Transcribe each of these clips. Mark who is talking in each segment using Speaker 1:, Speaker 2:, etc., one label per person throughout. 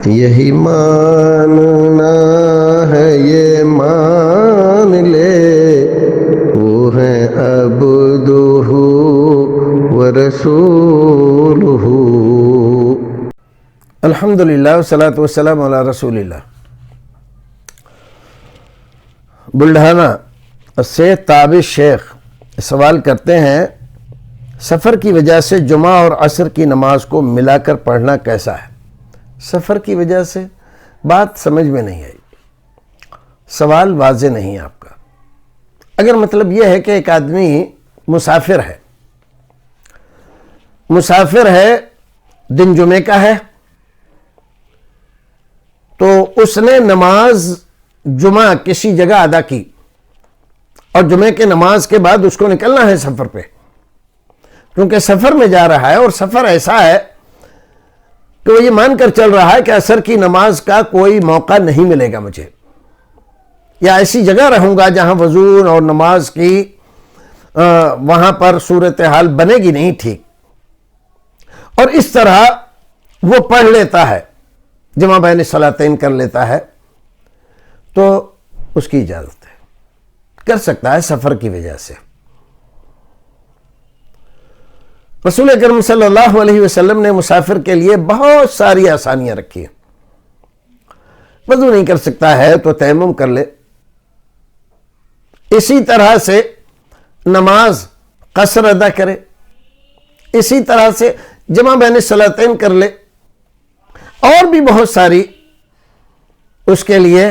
Speaker 1: یہی ماننا ہے یہ مان لے، وہ ہیں عبدہ ورسولہ۔
Speaker 2: الحمدللہ والصلاۃ والسلام علی رسول اللہ۔ بلڈھانہ سے تابع شیخ سوال کرتے ہیں، سفر کی وجہ سے جمعہ اور عصر کی نماز کو ملا کر پڑھنا کیسا ہے؟ سفر کی وجہ سے بات سمجھ میں نہیں آئی، سوال واضح نہیں آپ کا۔ اگر مطلب یہ ہے کہ ایک آدمی مسافر ہے، دن جمعے کا ہے، تو اس نے نماز جمعہ کسی جگہ ادا کی اور جمعے کے نماز کے بعد اس کو نکلنا ہے سفر پہ، کیونکہ سفر میں جا رہا ہے اور سفر ایسا ہے کہ وہ یہ مان کر چل رہا ہے کہ عصر کی نماز کا کوئی موقع نہیں ملے گا مجھے، یا ایسی جگہ رہوں گا جہاں وضو اور نماز کی وہاں پر صورتحال بنے گی نہیں ٹھیک، اور اس طرح وہ پڑھ لیتا ہے، جمع بین الصلاتین کر لیتا ہے، تو اس کی اجازت ہے، کر سکتا ہے سفر کی وجہ سے۔ رسول اکرم صلی اللہ علیہ وسلم نے مسافر کے لیے بہت ساری آسانیاں رکھی ہیں۔ وضو نہیں کر سکتا ہے تو تیمم کر لے، اسی طرح سے نماز قصر ادا کرے، اسی طرح سے جمع بین الصلاتین کر لے، اور بھی بہت ساری اس کے لیے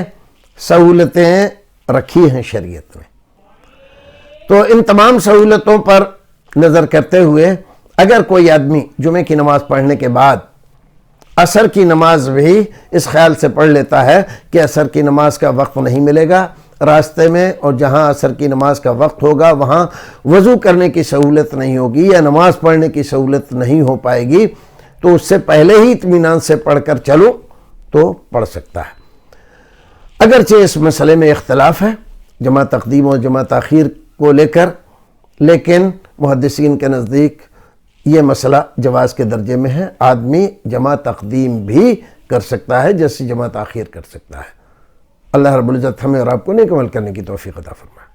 Speaker 2: سہولتیں رکھی ہیں شریعت میں۔ تو ان تمام سہولتوں پر نظر کرتے ہوئے اگر کوئی آدمی جمعے کی نماز پڑھنے کے بعد عصر کی نماز بھی اس خیال سے پڑھ لیتا ہے کہ عصر کی نماز کا وقت نہیں ملے گا راستے میں، اور جہاں عصر کی نماز کا وقت ہوگا وہاں وضو کرنے کی سہولت نہیں ہوگی یا نماز پڑھنے کی سہولت نہیں ہو پائے گی، تو اس سے پہلے ہی اطمینان سے پڑھ کر چلو تو پڑھ سکتا ہے۔ اگرچہ اس مسئلے میں اختلاف ہے جمع تقدیم اور جمع تاخیر کو لے کر، لیکن محدثین کے نزدیک یہ مسئلہ جواز کے درجے میں ہے، آدمی جمع تقدیم بھی کر سکتا ہے جیسے جمع تاخیر کر سکتا ہے۔ اللہ رب العزت ہمیں اور آپ کو نیک عمل کرنے کی توفیق عطا فرمائے۔